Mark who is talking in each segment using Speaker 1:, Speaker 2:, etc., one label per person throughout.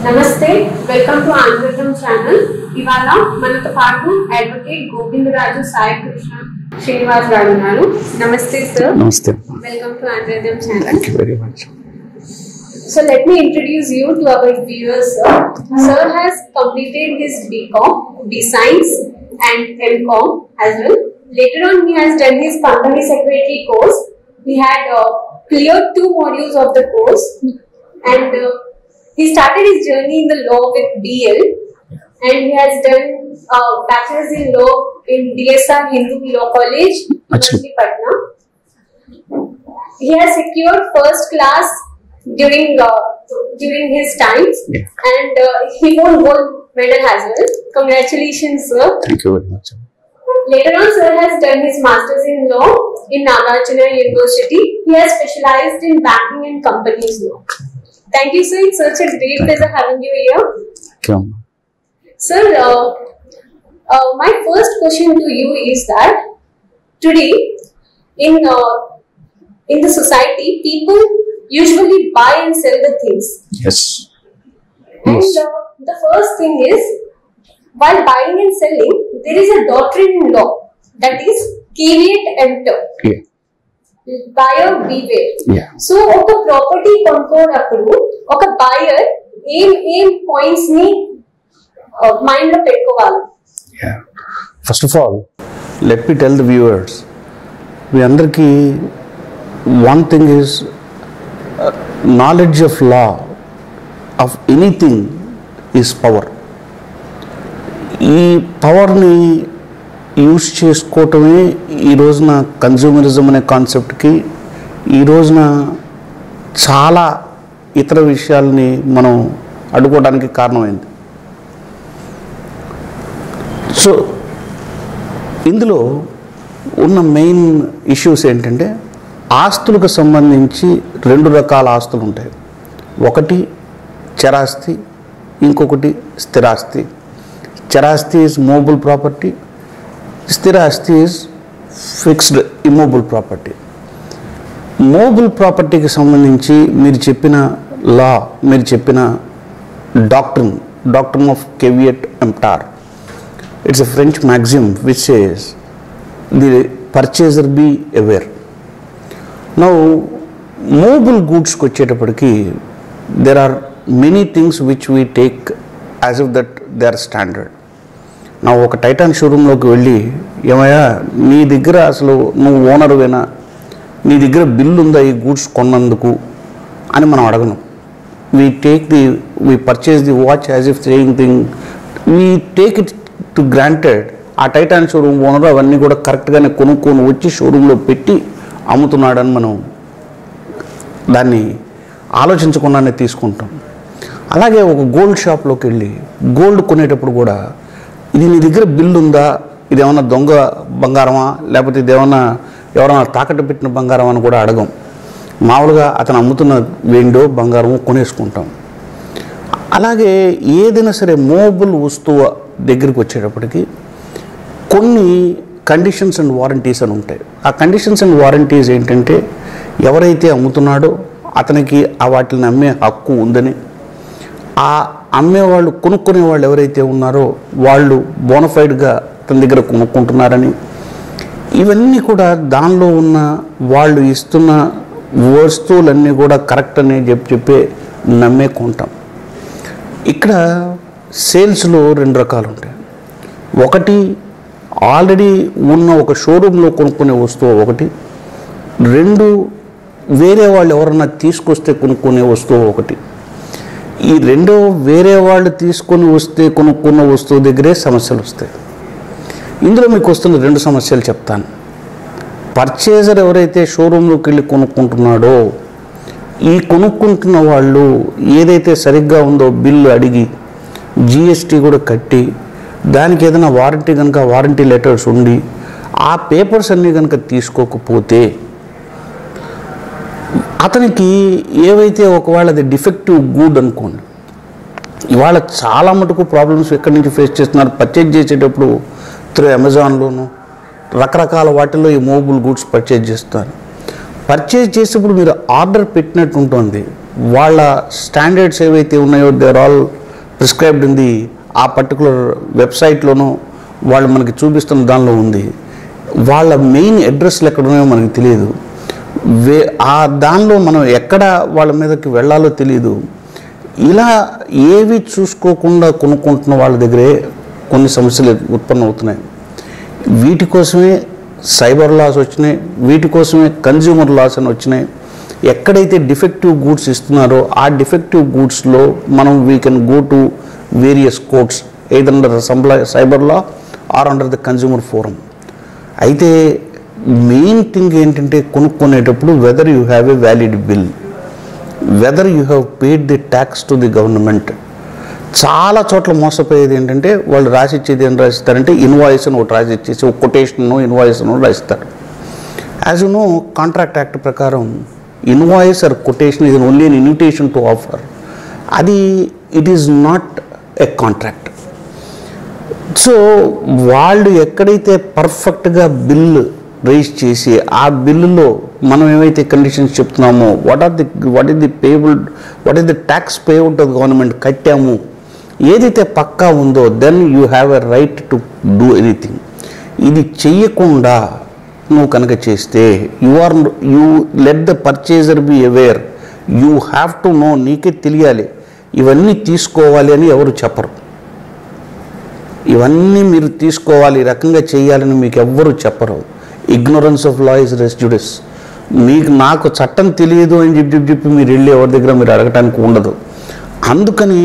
Speaker 1: నమస్తే, welcome to Andhrajam channel. ఇవాళ మనతో పాటు అడ్వకేట్ గోవిందరాజు సాయి కృష్ణ శ్రీనివాస్ గారు ఉన్నారు. నమస్తే సార్.
Speaker 2: నమస్తే.
Speaker 1: Welcome to Andhrajam channel.
Speaker 2: Thank you very much.
Speaker 1: So let me introduce you to our viewers. Sir has completed his BCom, B-Science and MCom as well. Later on he has done his company secretary course. He had cleared 2 modules of the course and he started his journey in the law with BL and he has done bachelor's in law in DSR Hindu Law College, University Patna. He has secured first class during his times and he won gold medal as well. Congratulations, sir.
Speaker 2: Thank you very much.
Speaker 1: Later on, sir has done his masters in law in Nagarjuna University. He has specialized in banking and companies law. Thank you, sir. It's such a great pleasure having you here.
Speaker 2: Thank you.
Speaker 1: Sir, my first question to you is that today in the society, people usually buy and sell the things.
Speaker 2: Yes.
Speaker 1: And the first thing is, while buying and selling, there is a doctrine in law that is caveat emptor.
Speaker 2: Yeah.
Speaker 1: Buyer beware.
Speaker 2: Yeah.
Speaker 1: So, ఒక property కొనుక్కోనప్పుడు ఒక buyer ఏం points ని mind లో పెట్టుకోవాలి?
Speaker 2: Yeah. First of all, let me tell the viewers, we andarki one thing is knowledge of law of anything is power. ఈ పవర్ని use చేసుకోవటమే ఈ రోజున కన్జ్యూమరిజం అనే కాన్సెప్ట్కి ఈ రోజున చాలా ఇతర విషయాల్ని మనం అడ్డుకోవడానికి కారణమైంది. సో ఇందులో ఉన్న మెయిన్ ఇష్యూస్ ఏంటంటే ఆస్తులకు సంబంధించి 2 రకాల ఆస్తులు ఉంటాయి. ఒకటి చరాస్తి, ఇంకొకటి స్థిరాస్తి. చరాస్తి ఈజ్ మూవబుల్ ప్రాపర్టీ, స్థిరాస్తి is fixed immovable property. Movable ప్రాపర్టీకి సంబంధించి మీరు చెప్పిన లా, మీరు చెప్పిన doctrine of caveat emptor, it's a French maxim which says the purchaser be aware. Now movable గూడ్స్కి వచ్చేటప్పటికి there are many things which we take as if that they are standard. నా ఒక టైటాన్ షోరూంలోకి వెళ్ళి, ఏమయ్యా నీ దగ్గర అసలు నువ్వు ఓనర్వేనా, నీ దగ్గర బిల్లు ఉందా ఈ గూడ్స్ కొన్నందుకు అని మనం అడగను. we purchase the watch as if saying thing, we take it to granted. ఆ టైటాన్ షోరూమ్ ఓనర్ అవన్నీ కూడా కరెక్ట్గానే కొనుక్కొని వచ్చి షోరూంలో పెట్టి అమ్ముతున్నాడని మనం దాన్ని ఆలోచించకుండానే తీసుకుంటాం. అలాగే ఒక గోల్డ్ షాప్లోకి వెళ్ళి గోల్డ్ కొనేటప్పుడు కూడా ఇది నీ దగ్గర బిల్లు ఉందా, ఇది ఏమన్నా దొంగ బంగారమా, లేకపోతే ఇది ఎవరైనా తాకట్టు పెట్టిన బంగారం అని కూడా అడగం. మామూలుగా అతను అమ్ముతున్న వెండో బంగారమో కొనేసుకుంటాం. అలాగే ఏదైనా సరే మూవబుల్ వస్తువు దగ్గరికి వచ్చేటప్పటికి కొన్ని కండిషన్స్ అండ్ వారంటీస్ అని ఉంటాయి. ఆ కండిషన్స్ అండ్ వారంటీస్ ఏంటంటే ఎవరైతే అమ్ముతున్నాడో అతనికి ఆ వాటిని అమ్మే హక్కు ఉందని, ఆ అమ్మేవాళ్ళు కొనుక్కునే వాళ్ళు ఎవరైతే ఉన్నారో వాళ్ళు బోనఫైడ్గా తన దగ్గర కొనుక్కుంటున్నారని, ఇవన్నీ కూడా దానిలో ఉన్న వాళ్ళు ఇస్తున్న వస్తువులన్నీ కూడా కరెక్ట్ అని చెప్పే నమ్మే కొంటాం. ఇక్కడ సేల్స్లో 2 రకాలు ఉంటాయి. ఒకటి ఆల్రెడీ ఉన్న ఒక షోరూంలో కొనుక్కునే వస్తువు ఒకటి, 2 వేరే వాళ్ళు ఎవరన్నా తీసుకొస్తే కొనుక్కునే వస్తువు ఒకటి. ఈ 2 వేరే వాళ్ళు తీసుకొని వస్తే కొనుక్కున్న వస్తువు దగ్గరే సమస్యలు వస్తాయి. ఇందులో మీకు వస్తున్న 2 సమస్యలు చెప్తాను. పర్చేజర్ ఎవరైతే షోరూంలోకి వెళ్ళి కొనుక్కుంటున్నాడో, ఈ కొనుక్కుంటున్న వాళ్ళు ఏదైతే సరిగ్గా ఉందో బిల్లు అడిగి జిఎస్టీ కూడా కట్టి, దానికి ఏదైనా వారంటీ కనుక వారంటీ లెటర్స్ ఉండి ఆ పేపర్స్ అన్నీ కనుక తీసుకోకపోతే అతనికి ఏవైతే ఒకవేళ అది డిఫెక్టివ్ గూడ్ అనుకోండి, ఇవాళ చాలా మటుకు ప్రాబ్లమ్స్ ఎక్కడి నుంచి ఫేస్ చేస్తున్నారు. పర్చేజ్ చేసేటప్పుడు త్రూ అమెజాన్లోను రకరకాల వాటిల్లో ఈ మూవబుల్ గూడ్స్ పర్చేజ్ చేస్తారు. పర్చేజ్ చేసేప్పుడు మీరు ఆర్డర్ పెట్టినట్టు ఉంటుంది, వాళ్ళ స్టాండర్డ్స్ ఏవైతే ఉన్నాయో they are all prescribed in the ఆ పర్టికులర్ వెబ్సైట్లోనూ వాళ్ళు మనకి చూపిస్తున్న దానిలో ఉంది. వాళ్ళ మెయిన్ అడ్రస్లు ఎక్కడ ఉన్నాయో మనకి తెలియదు. దానిలో మనం ఎక్కడ వాళ్ళ మీదకి వెళ్ళాలో తెలియదు. ఇలా ఏవి చూసుకోకుండా కొనుక్కుంటున్న వాళ్ళ దగ్గరే కొన్ని సమస్యలు ఉత్పన్నమవుతున్నాయి. వీటి కోసమే సైబర్ లాస్ వచ్చినాయి, వీటి కోసమే కన్జ్యూమర్ లాస్ అని వచ్చినాయి. ఎక్కడైతే డిఫెక్టివ్ గూడ్స్ ఇస్తున్నారో ఆ డిఫెక్టివ్ గూడ్స్లో మనం we can go to various courts either under cyber law or under the consumer forum. అయితే మెయిన్ థింగ్ ఏంటంటే కొనుక్కునేటప్పుడు whether you have a valid bill, whether you have paid the tax to the government. చాలా చోట్ల మోసపోయేది ఏంటంటే వాళ్ళు రాసిచ్చేది ఏం రాసిస్తారంటే invoice అని ఒకటి రాసిచ్చేసి ఒక కొటేషన్ ఇన్వాయిస్ అని రాసిస్తారు. As you know contract act ప్రకారం invoice or quotation is only an invitation to offer. అది it is not a contract. So వాళ్ళు ఎక్కడైతే పర్ఫెక్ట్గా బిల్ రైజ్ చేసి ఆ బిల్లులో మనం ఏమైతే కండిషన్స్ చెప్తున్నామో what is the tax payable to government కట్టాము ఏదైతే పక్కా ఉందో then you have a right to do anything. ఇది చెయ్యకుండా నువ్వు కనుక చేస్తే you let the purchaser be aware, you have to know, నీకే తెలియాలి ఇవన్నీ తీసుకోవాలి అని ఎవరు చెప్పరు. ఇవన్నీ మీరు తీసుకోవాలి, ఈ రకంగా చేయాలని మీకు ఎవ్వరు చెప్పరు. Ignorance of law is రెస్ జుడిస్. నాకు చట్టం తెలియదు అని చెప్పి మీరు వెళ్ళి ఎవరి దగ్గర మీరు అడగటానికి ఉండదు. అందుకని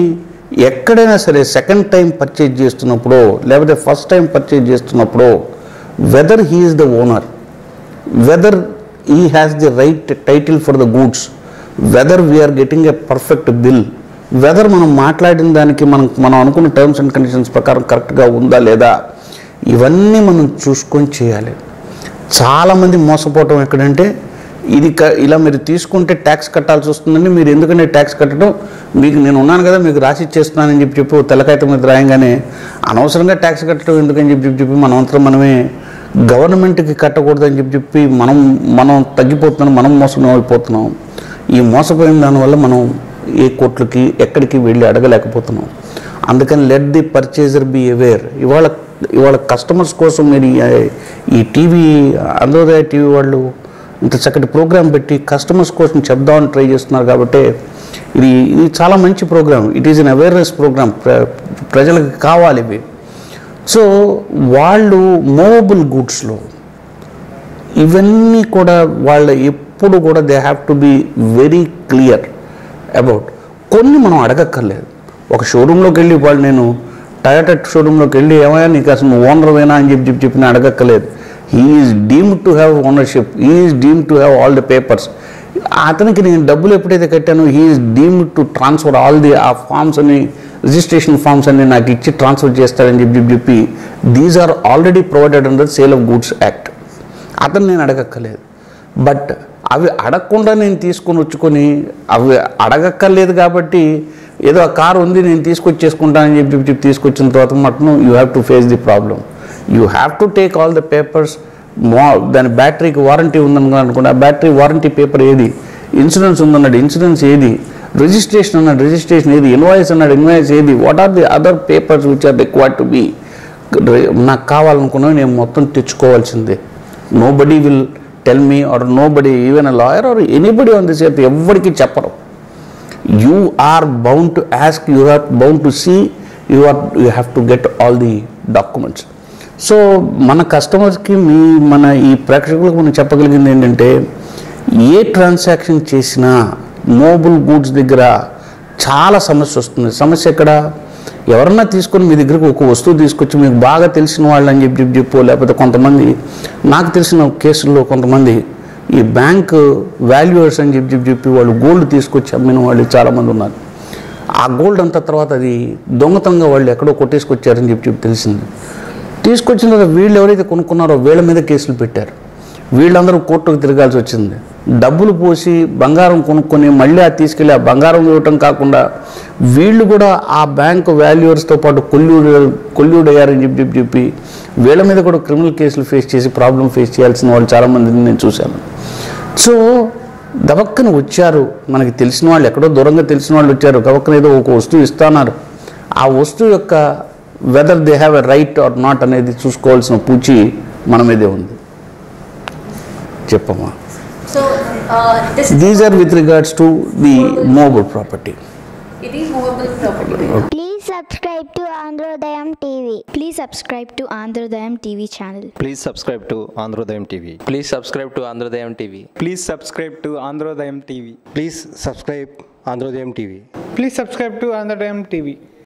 Speaker 2: ఎక్కడైనా సరే సెకండ్ టైం పర్చేజ్ చేస్తున్నప్పుడు లేకపోతే ఫస్ట్ టైం పర్చేజ్ చేస్తున్నప్పుడు whether he is the owner, whether he has the right title for the goods, whether we are getting a perfect bill, whether మనం మాట్లాడిన దానికి మనం అనుకున్న టర్మ్స్ అండ్ కండిషన్స్ ప్రకారం కరెక్ట్గా ఉందా లేదా, ఇవన్నీ మనం చూసుకొని చేయాలి. చాలామంది మోసపోవటం ఎక్కడంటే ఇది ఇలా మీరు తీసుకుంటే ట్యాక్స్ కట్టాల్సి వస్తుందండి, మీరు ఎందుకంటే ట్యాక్స్ కట్టడం మీకు నేను ఉన్నాను కదా మీకు రాసి ఇచ్చేస్తున్నానని చెప్పి తెల్లకాయతం మీద రాయంగానే అనవసరంగా ట్యాక్స్ కట్టడం ఎందుకని చెప్పి మనమే గవర్నమెంట్కి కట్టకూడదని చెప్పి మనం తగ్గిపోతున్నాం, మనం మోసం అయిపోతున్నాం. ఈ మోసపోయిన దానివల్ల మనం ఏ కోర్టులకి ఎక్కడికి వెళ్ళి అడగలేకపోతున్నాం. అందుకని let the purchaser be aware. ఇవాళ కస్టమర్స్ కోసం మీరు ఈ టీవీ అంత్యోదయ టీవీ వాళ్ళు ఇంత చక్కటి ప్రోగ్రాం పెట్టి కస్టమర్స్ కోసం చెప్దామని ట్రై చేస్తున్నారు. కాబట్టి ఇది చాలా మంచి program. It is an awareness program, ప్రజలకు కావాలి ఇవి. సో వాళ్ళు మూవబుల్ గూడ్స్లో ఇవన్నీ కూడా వాళ్ళు ఎప్పుడు కూడా they have to be very clear about. కొన్ని మనం అడగక్కర్లేదు. ఒక షోరూంలోకి వెళ్ళి వాళ్ళు నేను టయోటా షోరూంలోకి వెళ్ళి ఏమైనా నీకు అసలు ఓనర్ అయినా అని చెప్పిన అడగక్కర్లేదు. He is deemed to have ownership, he is deemed to have all the papers. అతనికి నేను డబ్బులు ఎప్పుడైతే కట్టానో he is deemed to transfer all the ఆ ఫామ్స్ అని రిజిస్ట్రేషన్ ఫామ్స్ అన్ని నాకు ఇచ్చి ట్రాన్స్ఫర్ చేస్తారని చెప్పి these are already provided under sale of goods act. అతను నేను అడగక్కర్లేదు. బట్ అవి అడగకుండా నేను వచ్చుకొని అవి అడగక్కర్లేదు కాబట్టి ఏదో ఆ కారు ఉంది నేను తీసుకొచ్చేసుకుంటానని చెప్పి తీసుకొచ్చిన తర్వాత మటును you have to face the problem. You have to take all the papers. దాని బ్యాటరీకి వారంటీ ఉందని అనుకోండి, ఆ బ్యాటరీ వారంటీ పేపర్ ఏది, ఇన్సూరెన్స్ ఉందన్నాడు ఇన్సూరెన్స్ ఏది, రిజిస్ట్రేషన్ అన్నాడు రిజిస్ట్రేషన్ ఏది, ఇన్వాయిస్ అన్నాడు ఇన్వాయిస్ ఏది, what are the other papers which are required to be. నాకు కావాలనుకున్నా నేను మొత్తం తెచ్చుకోవాల్సిందే. Nobody will tell me or nobody even a lawyer or anybody on this earth ఎవరికి చెప్పరు. You are bound to ask, you are bound to see, you have to get all the documents. So మన కస్టమర్స్కి మన ఈ ప్రేక్షకులకు మనం చెప్పగలిగింది ఏంటంటే ఏ transaction చేసినా మూవబుల్ గూడ్స్ దగ్గర చాలా సమస్య వస్తుంది. సమస్య ఎక్కడ, ఎవరన్నా తీసుకొని మీ దగ్గరకు ఒక వస్తువు తీసుకొచ్చి మీకు బాగా తెలిసిన వాళ్ళు అని చెప్పో లేకపోతే కొంతమంది నాకు తెలిసిన కేసుల్లో కొంతమంది ఈ బ్యాంక్ వాల్యూయర్స్ అని చెప్పి వాళ్ళు గోల్డ్ తీసుకొచ్చి అమ్మిన వాళ్ళు చాలామంది ఉన్నారు. ఆ గోల్డ్ అంతా తర్వాత అది దొంగతనంగా వాళ్ళు ఎక్కడో కొట్టేసుకొచ్చారని చెప్పి తెలిసింది. తీసుకొచ్చిన తర్వాత వీళ్ళు ఎవరైతే కొనుక్కున్నారో వీళ్ళ మీద కేసులు పెట్టారు. వీళ్ళందరూ కోర్టుకు తిరగాల్సి వచ్చింది. డబ్బులు పోసి బంగారం కొనుక్కొని మళ్ళీ అది తీసుకెళ్ళి ఆ బంగారం ఇవ్వటం కాకుండా వీళ్ళు కూడా ఆ బ్యాంక్ వాల్యూయర్స్తో పాటు కొల్యూడ్ అయ్యారని చెప్పి వీళ్ళ మీద కూడా క్రిమినల్ కేసులు ఫేస్ చేసి ప్రాబ్లం ఫేస్ చేయాల్సిన వాళ్ళు చాలామందిని నేను చూశాను. సో గవక్కన వచ్చారు, మనకి తెలిసిన వాళ్ళు ఎక్కడో దూరంగా తెలిసిన వాళ్ళు వచ్చారు, గవక్కన ఏదో ఒక వస్తువు ఇస్తున్నారు, ఆ వస్తువు యొక్క whether they have a right are not అనేది చూసుకోవాల్సిన పూచి మన మీదే ఉంది. చెప్పమ్మా.
Speaker 1: So,
Speaker 2: These are with regards to the movable property.
Speaker 1: it is movable property.
Speaker 3: Please subscribe to Androdayam TV.
Speaker 4: Please subscribe to Androdayam TV channel.
Speaker 5: Please subscribe to Androdayam TV.
Speaker 6: Please subscribe to Androdayam TV.
Speaker 7: Please subscribe to Androdayam TV.
Speaker 5: Please subscribe Androdayam TV.
Speaker 7: Please subscribe to Androdayam TV.